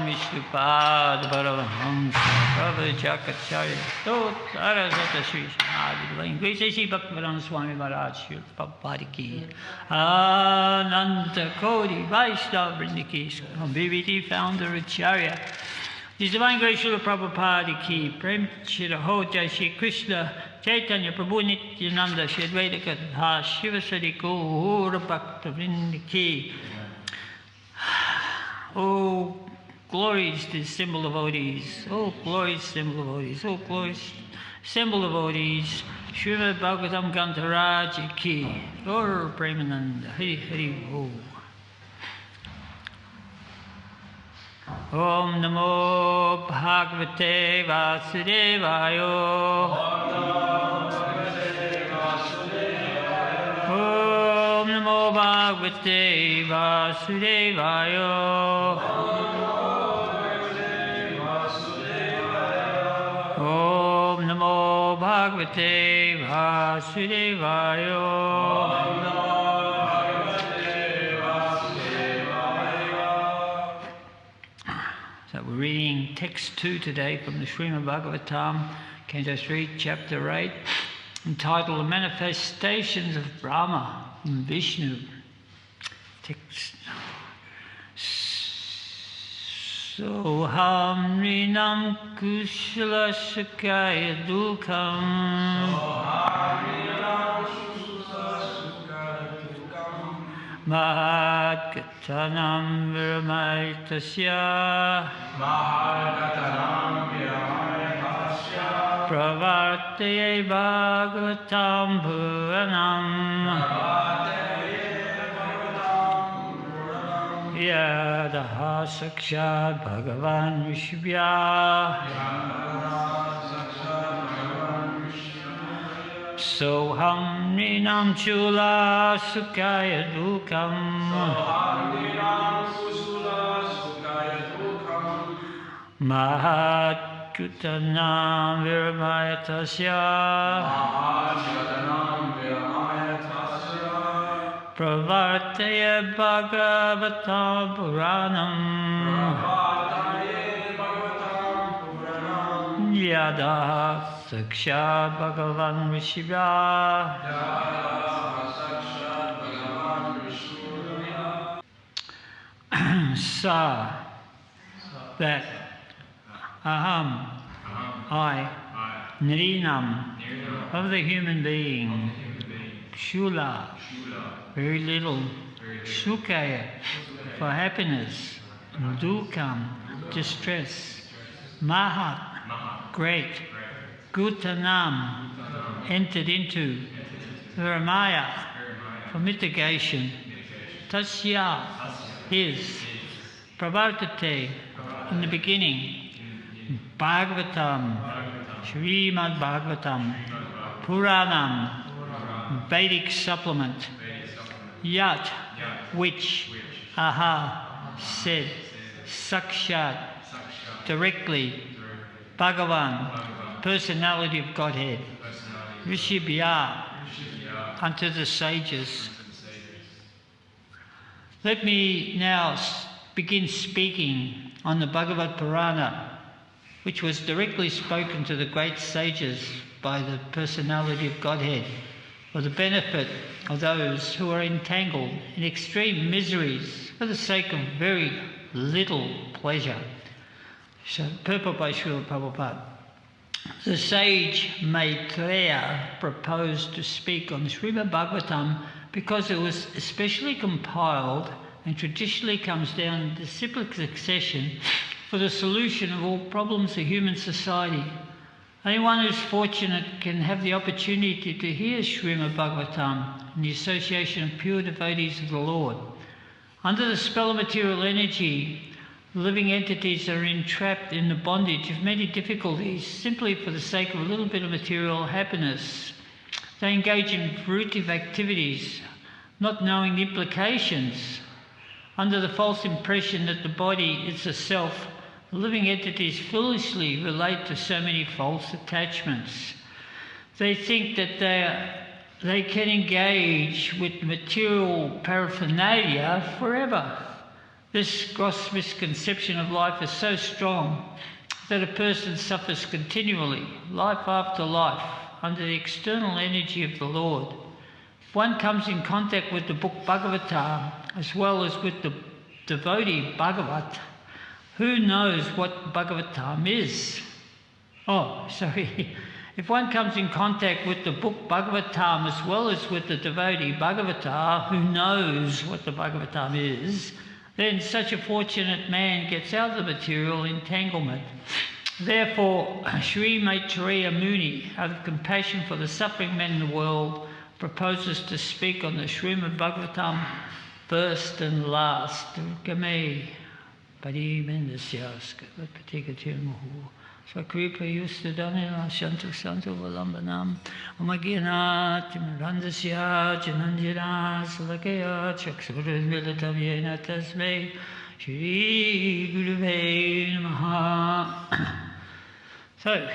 Vishnupad Paramahamsa Prabhu Jakacharya Tot Arasata Sri Srimad Grace Sri Bhaktivedanta Swami Maharaj Sri Prabhupada Ki Ananta Kodi Vaishnava Vrinda Ki BVD Founder Acharya His Divine Grace Srila Prabhupada Ki Prem Shri Hoja Shri Krishna Chaitanya Prabhu Nityananda Shri Advaita Gadadhar Shivasari Gaura Bhakta Vrinda Ki. Oh, glories to symbol devotees. Oh, glories symbol devotees. Oh, glories symbol devotees. Srimad Bhagavatam Gantharaj Ki. Gaur Premananda. Hari Hari Ho. Om Namo Bhagavate Vasudevaya. Om Namo Bhagavate Vasudevaya. Om Namo Bhagavate Vasudevaya. So we're reading text 2 today from the Srimad Bhagavatam, Canto 3, Chapter 8, entitled The Manifestations of Brahma and Vishnu. Text. Soham rinam kushala sukaya dukam. Mahat katanam viramaitasya. Pravartaye Bhagavatam Puranam. Yadaha Sakshat Bhagavan Vishvya. Soham Ninam Chula Sukaya Dukam. Mahat Kutanam Viramayatasya. Pravartaya Bhagavatam Puranam. Yada Sakshat Bhagavan Vishvya. Sa, that aham, I, Nrinam, of the human being, Shula, very little, Sukaya, for happiness, Dukam, distress, Mahat, great, Gutanam, entered into, Viramaya, for mitigation, Tasya, his, Pravartate, in the beginning, Bhagavatam, Srimad Bhagavatam, Puranam, Vedic supplement, Yat, which, Aha, said, Sakshat, directly, Bhagavan, personality of Godhead, Rishibhya, unto the sages. Let me now begin speaking on the Bhagavad Purana, which was directly spoken to the great sages by the personality of Godhead, for the benefit of those who are entangled in extreme miseries for the sake of very little pleasure. So, purport by Srila Prabhupada. The sage Maitreya proposed to speak on Srimad Bhagavatam because it was especially compiled and traditionally comes down in disciplic succession for the solution of all problems of human society. Anyone who's fortunate can have the opportunity to hear Srimad Bhagavatam in the association of pure devotees of the Lord. Under the spell of material energy, living entities are entrapped in the bondage of many difficulties simply for the sake of a little bit of material happiness. They engage in fruitive activities, not knowing the implications. Under the false impression that the body is a self, the living entities foolishly relate to so many false attachments. They think that they can engage with material paraphernalia forever. This gross misconception of life is so strong that a person suffers continually, life after life, under the external energy of the Lord. If one comes in contact with the book Bhagavatam, as well as with the devotee Bhagavat, who knows what Bhagavatam is? If one comes in contact with the book Bhagavatam as well as with the devotee Bhagavata, who knows what the Bhagavatam is, then such a fortunate man gets out of the material entanglement. Therefore, Sri Maitreya Muni, out of compassion for the suffering men in the world, proposes to speak on the Srimad Bhagavatam first and last. Game Parimendasya Skatipatikatirmuhu Svakripa Yustadanina Shantu Santu Valambanam Omagyanat Randasya Jananjana Salakaya Chaksuras Militavyena Tasme Shri Guruve Namaha. So,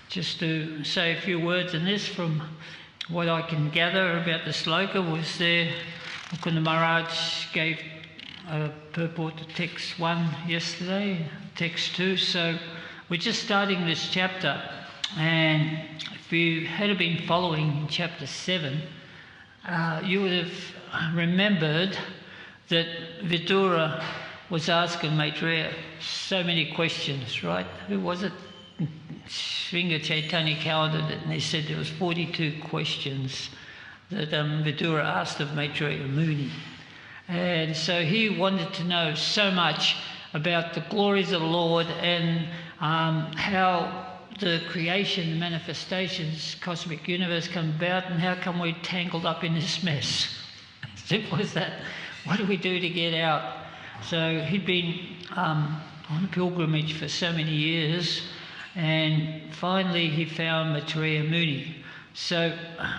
just to say a few words in this from what I can gather about the sloka was there. Mukunda Maharaj gave a purport to text 1 yesterday, text 2. So we're just starting this chapter, and if you had been following in chapter 7, you would have remembered that Vidura was asking Maitreya so many questions, right? Who was it? Sringa Chaitanya counted it, and they said there was 42 questions that Vidura asked of Maitreya Muni. And so he wanted to know so much about the glories of the Lord and how the creation, the manifestations, cosmic universe come about, and how come we're tangled up in this mess. Simple as that. What do we do to get out? So he'd been on a pilgrimage for so many years, and finally he found Maitreya Muni. So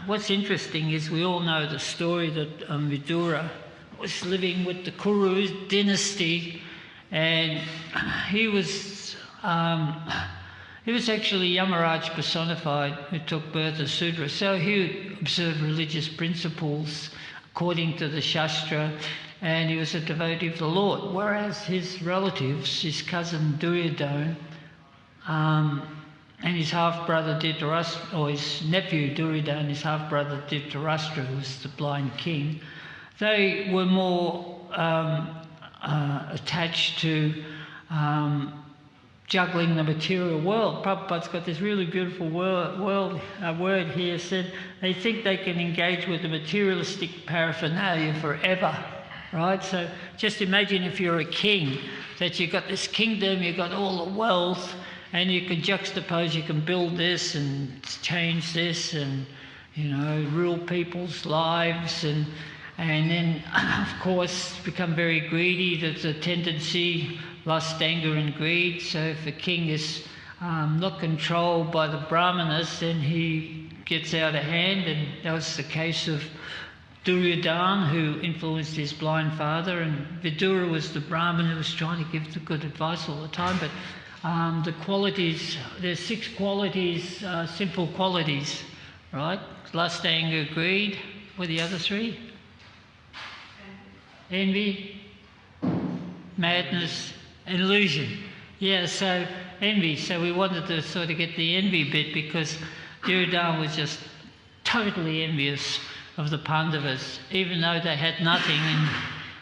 what's interesting is we all know the story that Vidura was living with the Kuru dynasty, and he was actually Yamaraj personified, who took birth as Sudra. So he observed religious principles according to the Shastra, and he was a devotee of the Lord. Whereas his relatives, his cousin Duryodhana, and his half-brother Dhritarashtra, or his nephew Duryodhana, his half-brother Dhritarashtra, who was the blind king, they were more attached to juggling the material world. Prabhupada's got this really beautiful word here, said they think they can engage with the materialistic paraphernalia forever, right? So just imagine if you're a king, that you've got this kingdom, you've got all the wealth, and you can juxtapose, you can build this and change this and, rule people's lives and then, of course, become very greedy. There's a tendency, lust, anger and greed. So if a king is not controlled by the brahmanas, then he gets out of hand, and that was the case of Duryodhana, who influenced his blind father, and Vidura was the brahmin who was trying to give the good advice all the time. But the qualities, there's 6 qualities, simple qualities, right? Lust, anger, greed. What are the other 3? Envy, madness, and illusion. Yeah, so envy. So we wanted to sort of get the envy bit, because Duryodhana was just totally envious of the Pandavas, even though they had nothing,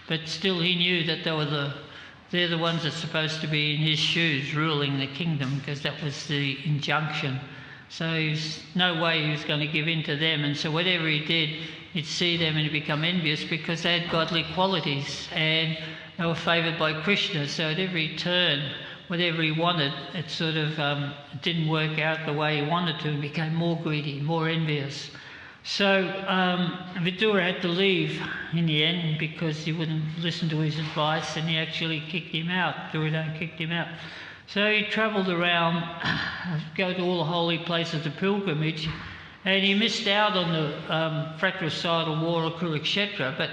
but still he knew that they're the ones that's supposed to be in his shoes ruling the kingdom, because that was the injunction. So there's no way he was going to give in to them, and so whatever he did, he'd see them and he'd become envious, because they had godly qualities and they were favoured by Krishna. So at every turn, whatever he wanted, it sort of didn't work out the way he wanted to, and became more greedy, more envious. So Vidura had to leave in the end, because he wouldn't listen to his advice, and he actually kicked him out. Duryodhana kicked him out. So he travelled around, go to all the holy places of pilgrimage, and he missed out on the fratricidal war of Kurukshetra. But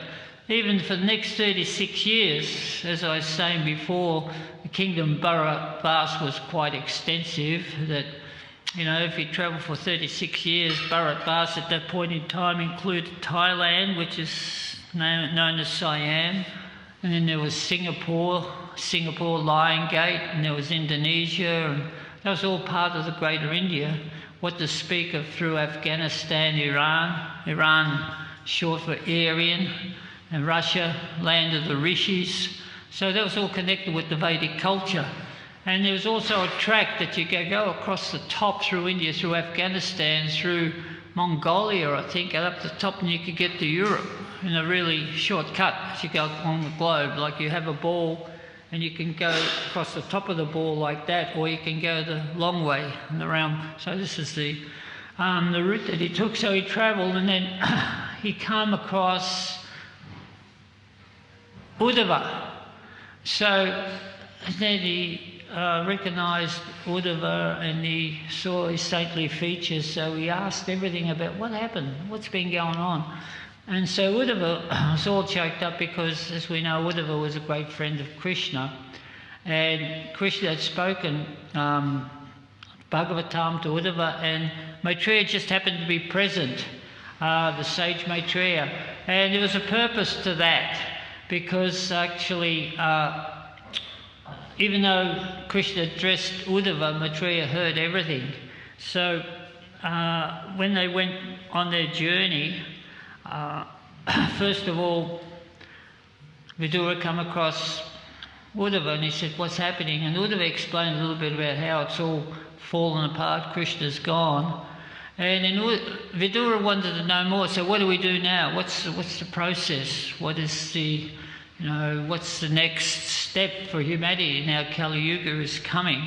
even for the next 36 years, as I was saying before, the kingdom Bharat was quite extensive. That, if you travel for 36 years, Bharat at that point in time included Thailand, which is known as Siam, And then there was Singapore Lion Gate, and there was Indonesia, and that was all part of the Greater India. What to speak of through Afghanistan, Iran short for Aryan, and Russia, land of the rishis. So that was all connected with the Vedic culture. And there was also a track that you could go across the top through India, through Afghanistan, through Mongolia, I think, and up the top, and you could get to Europe in a really short cut as you go along the globe. Like you have a ball and you can go across the top of the ball like that, or you can go the long way and around. So this is the route that he took. So he travelled, and then he came across Uddhava. So then he recognised Uddhava, and he saw his saintly features. So he asked everything about what happened, what's been going on. And so Uddhava was all choked up because, as we know, Uddhava was a great friend of Krishna. And Krishna had spoken Bhagavatam to Uddhava, and Maitreya just happened to be present, the sage Maitreya. And there was a purpose to that, because actually, even though Krishna addressed Uddhava, Maitreya heard everything. So when they went on their journey, first of all, Vidura came across Uddhava, and he said, "What's happening?" And Uddhava explained a little bit about how it's all fallen apart, Krishna's gone. And then Vidura wanted to know more. So what do we do now? What's the process? What is the, what's the next step for humanity? Now Kali Yuga is coming.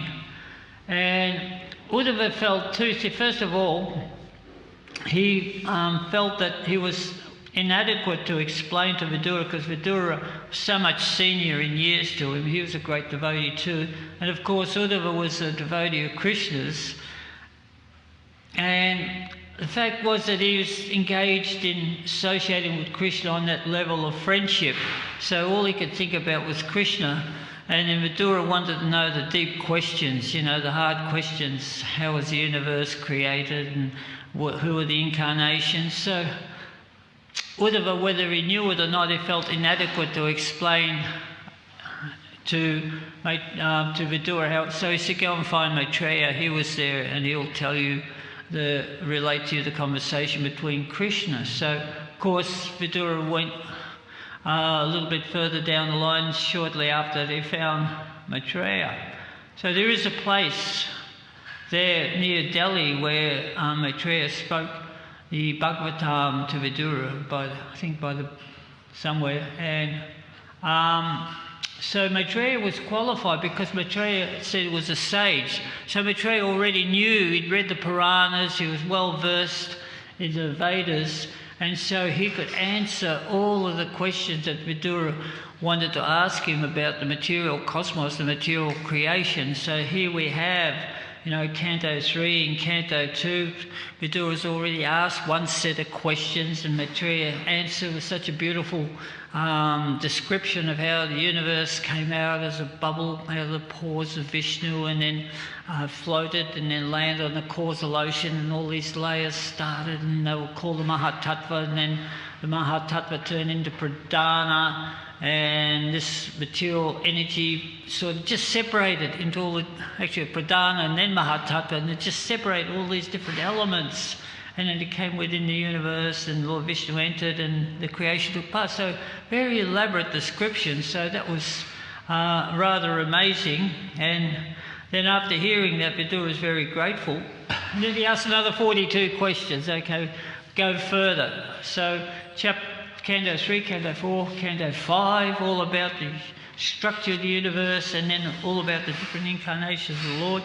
And Uddhava felt too, first of all, he felt that he was inadequate to explain to Vidura, because Vidura was so much senior in years to him. He was a great devotee too. And of course Uddhava was a devotee of Krishna's. And the fact was that he was engaged in associating with Krishna on that level of friendship. So all he could think about was Krishna. And then Vidura wanted to know the deep questions, the hard questions. How was the universe created, and who are the incarnations? So Uddhava, whether he knew it or not, he felt inadequate to explain to Vidura how. So he said, "Go and find Maitreya. He was there, and he'll tell you, relate to you the conversation between Krishna." So of course Vidura went a little bit further down the line. Shortly after, they found Maitreya. So there is a place there near Delhi where Maitreya spoke the Bhagavatam to Vidura, somewhere. And so Maitreya was qualified because Maitreya said it was a sage. So Maitreya already knew, he'd read the Puranas, he was well versed in the Vedas, and so he could answer all of the questions that Vidura wanted to ask him about the material cosmos, the material creation. So here we have, Canto 3 and Canto 2, Vidura's already asked one set of questions, and Maitreya answered with such a beautiful description of how the universe came out as a bubble out of the pores of Vishnu, and then floated and then landed on the causal ocean, and all these layers started, and they were called the Mahatattva, and then the Mahatattva turned into Pradhana, and this material energy sort of just separated into all the, actually Pradhana and then Mahatattva, and it just separated all these different elements, and then it came within the universe, and Lord Vishnu entered, and the creation took place. So very elaborate description. So that was rather amazing. And then after hearing that, Vidura was very grateful. And then he asked another 42 questions. Okay, go further. So Canto 3, Canto 4, Canto 5, all about the structure of the universe, and then all about the different incarnations of the Lord.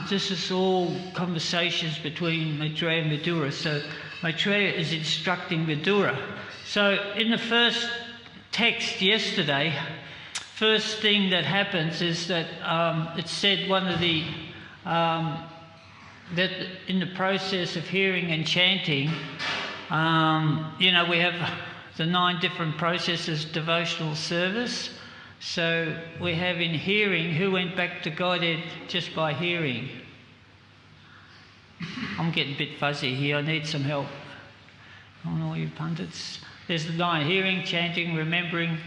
This is all conversations between Maitreya and Vidura. So Maitreya is instructing Vidura. So in the first text yesterday, first thing that happens is that it said one of the that in the process of hearing and chanting, we have the 9 different processes of devotional service. So we have in hearing, who went back to Godhead just by hearing? I'm getting a bit fuzzy here, I need some help on all you pundits. There's the 9: hearing, chanting, remembering,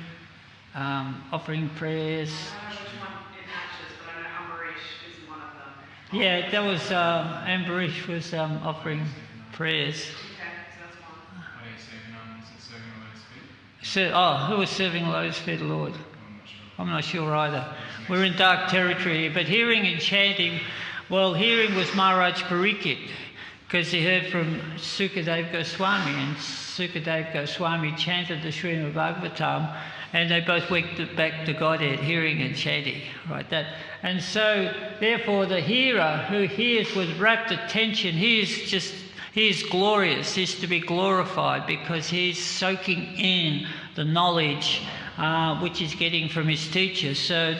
offering prayers. I don't know which one it matches, but I know Ambarish is one of them. Yeah, that was Ambarish was offering prayers. Okay, so that's one. Are you serving on? Is it serving on Lotus feet? Who was serving Lotus Feet, Lord? I'm not sure. I'm not sure either. We're in dark territory here, but hearing and chanting, well, hearing was Maharaj Pariksit, because he heard from Sukadev Goswami, and Sukadev Goswami chanted the Srimad Bhagavatam, and they both went back to Godhead, hearing and chanting, right? And so, therefore, the hearer who hears with rapt attention, he is glorious, he's to be glorified, because he's soaking in the knowledge which he's getting from his teacher. So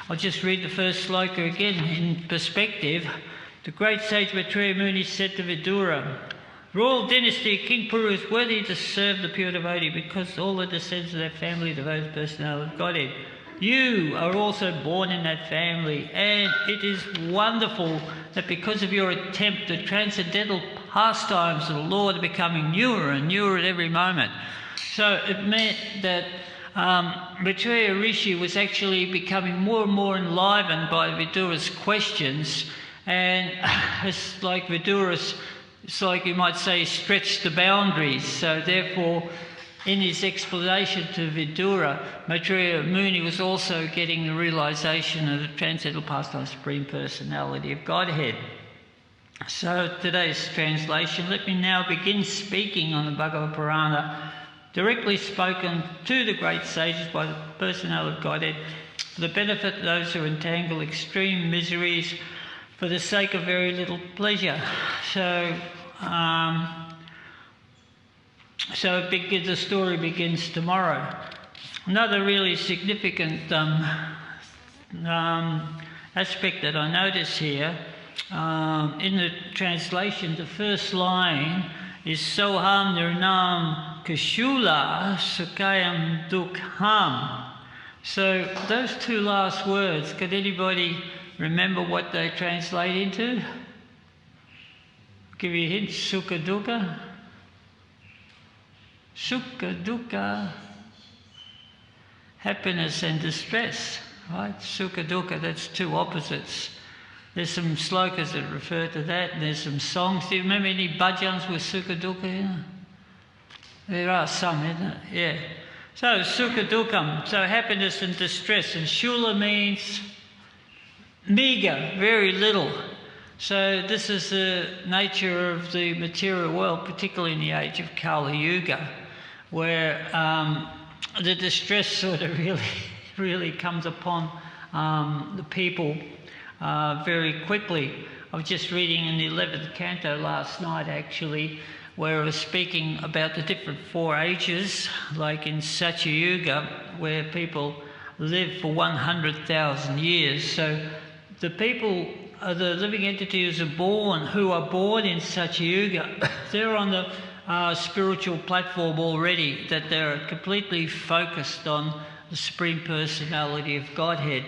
I'll just read the first sloka again in perspective. The great sage Maitreya Muni said to Vidura, royal dynasty, King Puru is worthy to serve the pure devotee because all the descendants of that family devote the personality of Godhead. You are also born in that family, and it is wonderful that because of your attempt, the transcendental pastimes of the Lord are becoming newer and newer at every moment. So it meant that Maitreya Rishi was actually becoming more and more enlivened by Vidura's questions, and it's like Vidura's, it's like you might say, stretched the boundaries. So therefore, in his explanation to Vidura, Maitreya Muni was also getting the realization of the transcendental pastime Supreme Personality of Godhead. So today's translation, let me now begin speaking on the Bhagavad Purana, directly spoken to the great sages by the Personality of Godhead, for the benefit of those who entangle extreme miseries for the sake of very little pleasure. So the story begins tomorrow. Another really significant aspect that I notice here, in the translation, the first line is Soham Nirnam Kashula Sukayam Dukham. So those two last words, could anybody remember what they translate into? Give you a hint. Sukha Dukkha. Sukha Dukkha. Happiness and distress. Right? Sukha Dukkha, that's two opposites. There's some slokas that refer to that, and there's some songs. Do you remember any bhajans with Sukha Dukkha? Yeah? There are some, isn't it? Yeah. So Sukha Dukkham, so happiness and distress. And Shula means meagre, very little. So this is the nature of the material world, particularly in the age of Kali Yuga, where the distress sort of really comes upon the people very quickly. I was just reading in the 11th canto last night, actually, where I was speaking about the different four ages, like in Satya Yuga, where people live for 100,000 years. So the people, the living entities who are born in Satya Yuga, they're on the spiritual platform already, that they're completely focused on the Supreme Personality of Godhead.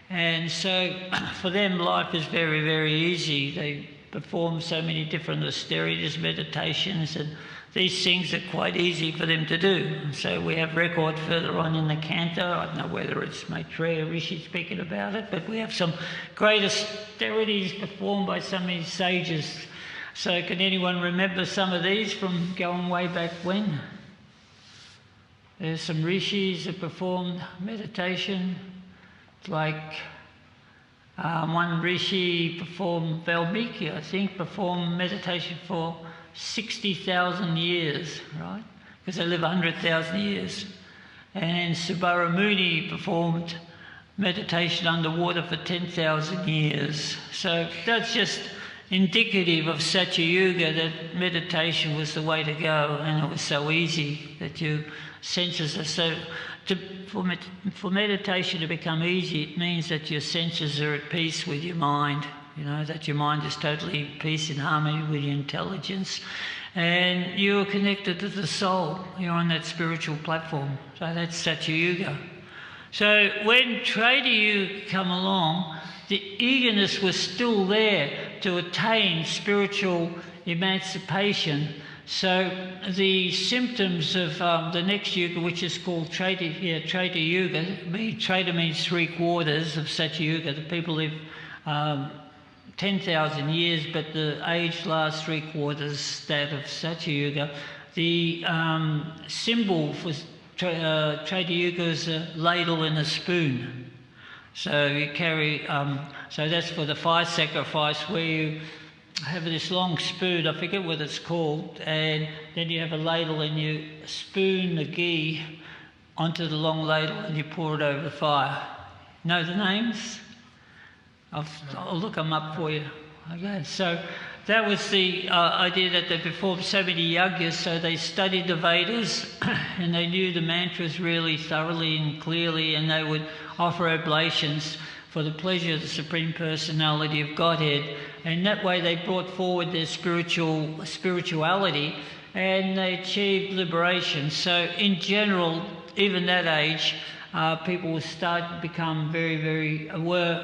And so for them, life is very, very easy. They perform so many different austerities, meditations, and these things are quite easy for them to do. So we have record further on in the canto. I don't know whether it's Maitreya Rishi speaking about it, but we have some great austerities performed by some of these sages. So can anyone remember some of these from going way back when? There's some rishis that performed meditation. Like one rishi performed, Valmiki, I think, performed meditation for 60,000 years, right? Because they live 100,000 years. And Subara Muni performed meditation underwater for 10,000 years. So that's just indicative of Satya Yuga, that meditation was the way to go, and it was so easy that your senses are so... For meditation to become easy, it means that your senses are at peace with your mind, you know, that your mind is totally at peace, in harmony with your intelligence, and you're connected to the soul. You're on that spiritual platform. So that's Satya Yuga. So when Treta Yuga come along, the eagerness was still there to attain spiritual emancipation. So the symptoms of the next yuga, which is called Treta Yuga, Treta means 3/4 of such a yuga. The people live 10,000 years, but the age lasts 3/4 that of such a yuga. The symbol for Treta Yuga is a ladle and a spoon. So you carry, so that's for the fire sacrifice, where you have this long spoon, I forget what it's called, and then you have a ladle and you spoon the ghee onto the long ladle and you pour it over the fire. Know the names? I'll look them up for you. Okay, so that was the idea that they performed so many yajnas, so they studied the Vedas and they knew the mantras really thoroughly and clearly, and they would offer oblations for the pleasure of the Supreme Personality of Godhead. And that way they brought forward their spirituality and they achieved liberation. So in general, even that age, people would start to become were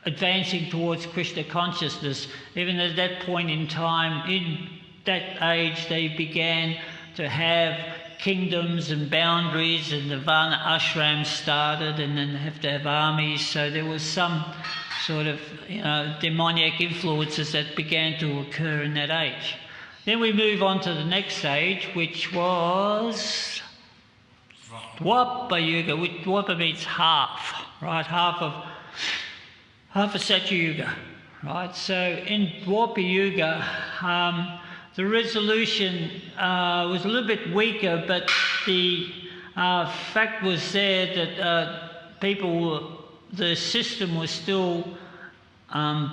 advancing towards Krishna consciousness. Even at that point in time, in that age, they began to have kingdoms and boundaries, and the Varna ashrams started, and then they have to have armies. So there was some sort of demoniac influences that began to occur in that age. Then we move on to the next age, which was Dwapara Yuga, which Dwapara means half, right? Half of Satya Yuga, right? So in Dwapara Yuga, the resolution was a little bit weaker, but the fact was there that the system was still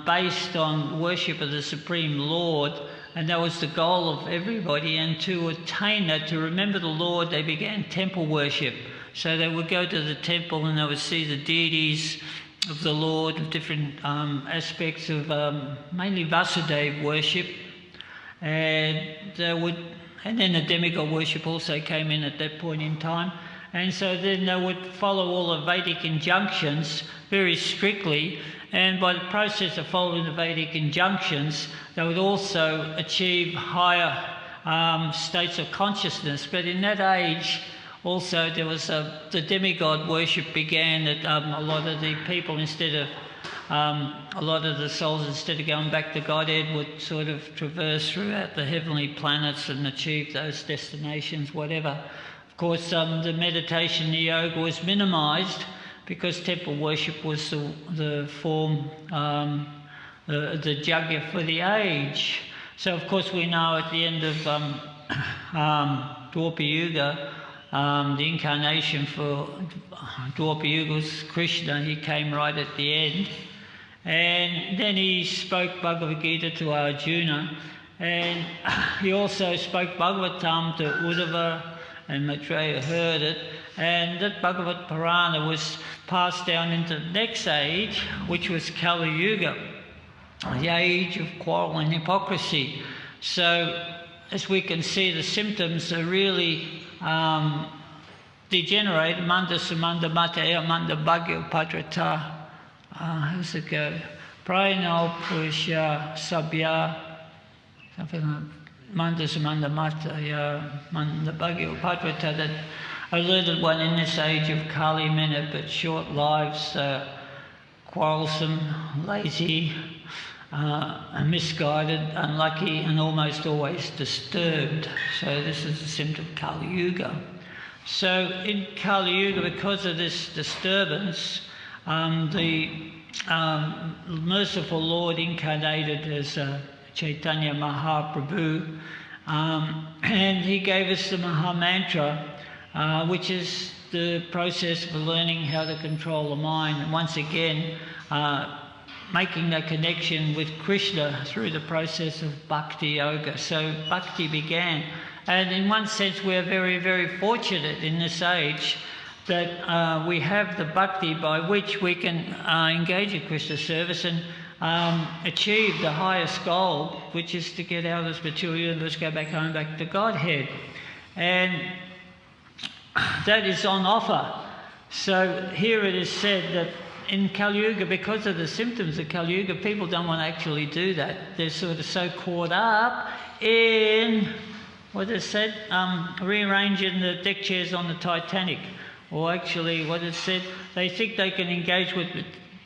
based on worship of the Supreme Lord, and that was the goal of everybody. And to attain that, to remember the Lord, they began temple worship. So they would go to the temple and they would see the deities of the Lord, of different aspects of mainly Vasudeva worship, and then the demigod worship also came in at that point in time. And so then they would follow all the Vedic injunctions very strictly, and by the process of following the Vedic injunctions, they would also achieve higher states of consciousness. But in that age, also there was the demigod worship began, that a lot of the people, a lot of the souls, instead of going back to Godhead, would sort of traverse throughout the heavenly planets and achieve those destinations, whatever. Of course, the meditation, the yoga was minimised because temple worship was the form, the yajna for the age. So, of course, we know at the end of Dwapara Yuga, the incarnation for Dwapara Yuga was Krishna. He came right at the end. And then he spoke Bhagavad Gita to Arjuna, and he also spoke Bhagavatam to Uddhava, and Maitreya heard it, and that Bhagavad Purana was passed down into the next age, which was Kali Yuga, the age of quarrel and hypocrisy. So, as we can see, the symptoms are really degenerate. Manda Sumanda Mataya Manda Bhagyo Padrata. How's it go? Prayano Purusha Sabya, something like Manda Sumanda Mataya Manda Bhagyo Padrata. That I learned one in this age of Kali, men have but short lives, quarrelsome, lazy, misguided, unlucky, and almost always disturbed. So this is a symptom of Kali Yuga. So in Kali Yuga, because of this disturbance, the merciful Lord incarnated as Chaitanya Mahaprabhu, and he gave us the Maha Mantra, which is the process of learning how to control the mind, and once again making that connection with Krishna through the process of Bhakti Yoga. So Bhakti began, and in one sense we are very, very fortunate in this age that we have the Bhakti by which we can engage in Krishna service and achieve the highest goal, which is to get out of this material universe, go back home, back to Godhead. And that is on offer. So here it is said that in Kali Yuga, because of the symptoms of Kali Yuga, people don't want to actually do that. They're sort of so caught up in what it said, rearranging the deck chairs on the Titanic. Or actually what it said, they think they can engage with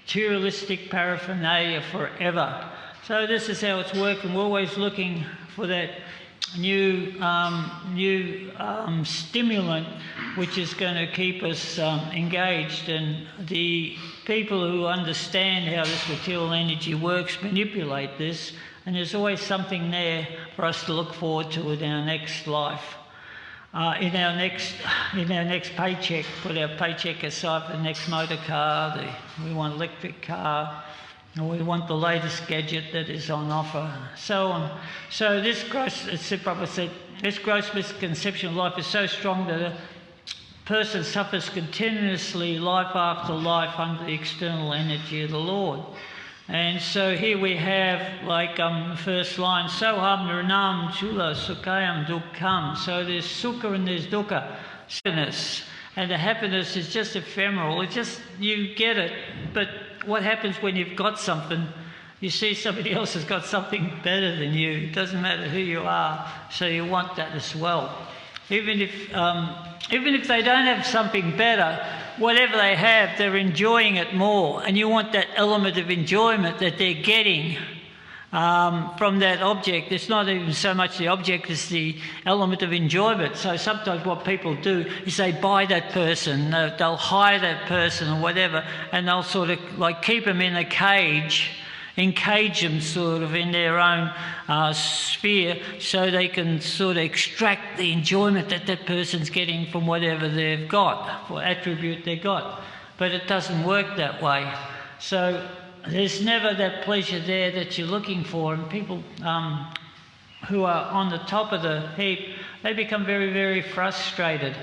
materialistic paraphernalia forever. So this is how it's working. We're always looking for that new stimulant which is going to keep us engaged, and the people who understand how this material energy works manipulate this, and there's always something there for us to look forward to in our next life. In our next paycheck, put our paycheck aside for the next motor car, we want electric car, or we want the latest gadget that is on offer, so on. So this gross, as Prabhu said, this gross misconception of life is so strong that a person suffers continuously life after life under the external energy of the Lord. And so here we have, like the first line, Soham Nirnam Chula Sukhayam Dukkham. So there's sukha and there's dukkha, happiness. And the happiness is just ephemeral. It's just, you get it. But what happens when you've got something? You see somebody else has got something better than you. It doesn't matter who you are. So you want that as well. Even if they don't have something better, whatever they have, they're enjoying it more. And you want that element of enjoyment that they're getting from that object. It's not even so much the object as the element of enjoyment. So sometimes what people do is they buy that person, they'll hire that person or whatever, and they'll sort of like keep them in a cage, encage them sort of in their own sphere, so they can sort of extract the enjoyment that that person's getting from whatever they've got, or attribute they've got. But it doesn't work that way. So there's never that pleasure there that you're looking for. And people who are on the top of the heap, they become very, very frustrated.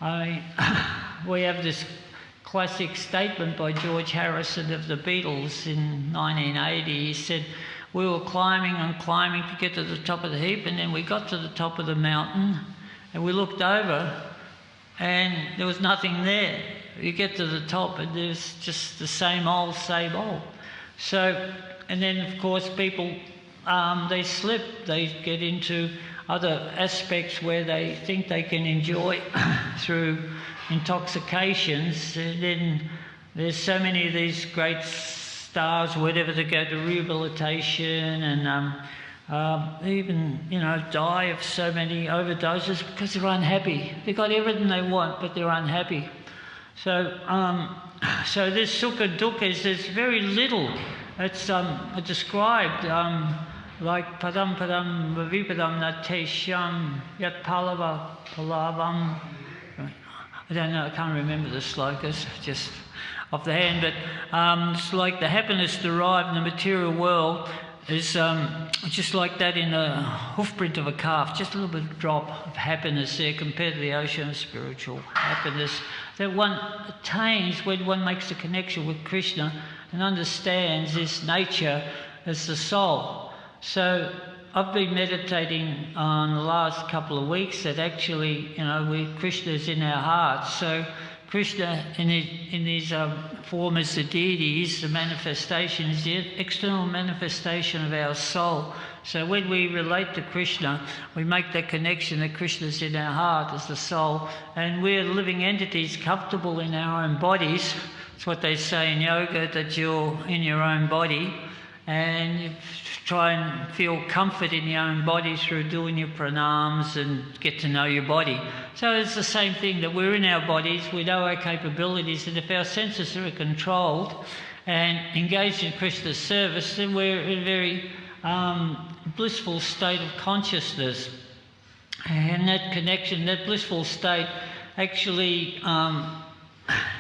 We have this classic statement by George Harrison of the Beatles in 1980. He said, we were climbing and climbing to get to the top of the heap, and then we got to the top of the mountain and we looked over and there was nothing there. You get to the top and there's just the same old, same old. So, and then of course people, they slip, they get into other aspects where they think they can enjoy through intoxications. And then there's so many of these great stars, whatever, that go to rehabilitation and even, die of so many overdoses because they're unhappy. They've got everything they want, but they're unhappy. So, so this sukha dukkha there's very little. It's described like padam padam vipadam natesham yat palava palavam. I don't know, I can't remember the slokas just off the hand, but it's like the happiness derived in the material world is just like that in a hoofprint of a calf, just a little bit of drop of happiness there compared to the ocean of spiritual happiness that one attains when one makes a connection with Krishna and understands his nature as the soul. So I've been meditating on the last couple of weeks that actually, Krishna is in our hearts. So Krishna in his form as the deity is the manifestation, is the external manifestation of our soul. So when we relate to Krishna, we make that connection that Krishna is in our heart as the soul, and we're living entities comfortable in our own bodies. It's what they say in yoga, that you're in your own body, and you try and feel comfort in your own body through doing your pranams and get to know your body. So it's the same thing, that we're in our bodies, we know our capabilities, and if our senses are controlled and engaged in Krishna's service, then we're in a very blissful state of consciousness. And that connection, that blissful state actually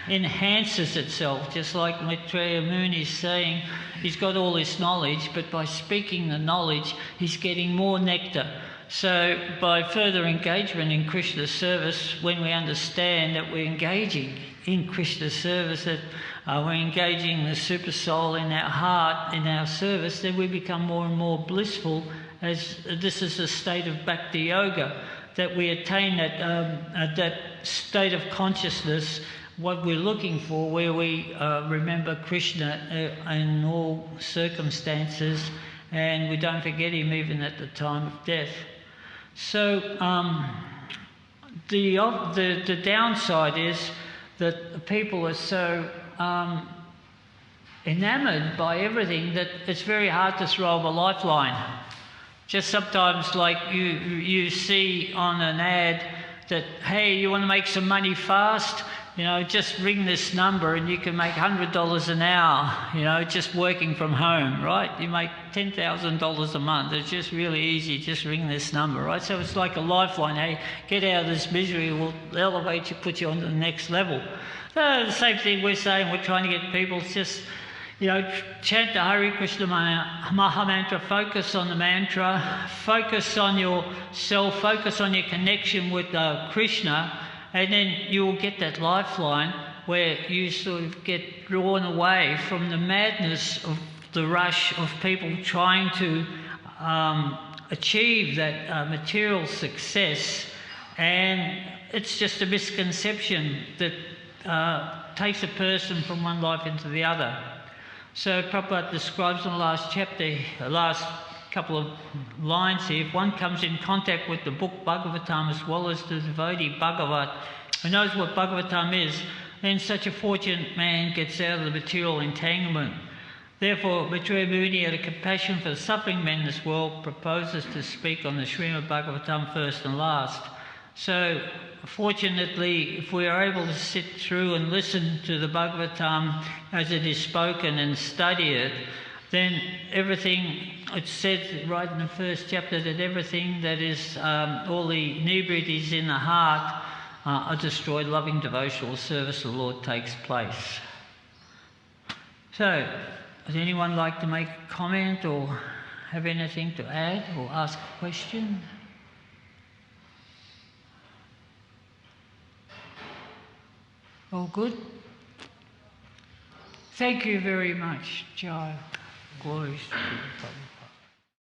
enhances itself, just like Maitreya Muni is saying. He's got all this knowledge, but by speaking the knowledge, he's getting more nectar. So by further engagement in Krishna's service, when we understand that we're engaging in Krishna's service, that we're engaging the super soul in our heart, in our service, then we become more and more blissful, as this is a state of bhakti yoga, that we attain that state of consciousness, what we're looking for, where we remember Krishna in all circumstances, and we don't forget him even at the time of death. So the downside is that people are so enamoured by everything that it's very hard to throw them a lifeline. Just sometimes, like you see on an ad that, hey, you want to make some money fast? You know, just ring this number and you can make $100 an hour, you know, just working from home, right? You make $10,000 a month. It's just really easy. Just ring this number, right? So it's like a lifeline. Hey, get out of this misery. We'll elevate you, put you on to the next level. So the same thing we're saying. We're trying to get people just, you know, chant the Hare Krishna Maha Mantra, focus on the mantra, focus on yourself, focus on your connection with Krishna, and then you will get that lifeline where you sort of get drawn away from the madness of the rush of people trying to achieve that material success. And it's just a misconception that takes a person from one life into the other. So Prabhupada describes in the last chapter, the last couple of lines here, if one comes in contact with the book Bhagavatam as well as the devotee Bhagavat, who knows what Bhagavatam is, then such a fortunate man gets out of the material entanglement. Therefore, Maitreya Muni, out of compassion for the suffering men in this world, proposes to speak on the Srimad Bhagavatam first and last. So, fortunately, if we are able to sit through and listen to the Bhagavatam as it is spoken and study it, then everything, it's said right in the first chapter that everything that is, all the inebriaties in the heart are destroyed. Loving devotional service of the Lord takes place. So, would anyone like to make a comment or have anything to add or ask a question? All good? Thank you very much, Jai. Glories to the Father.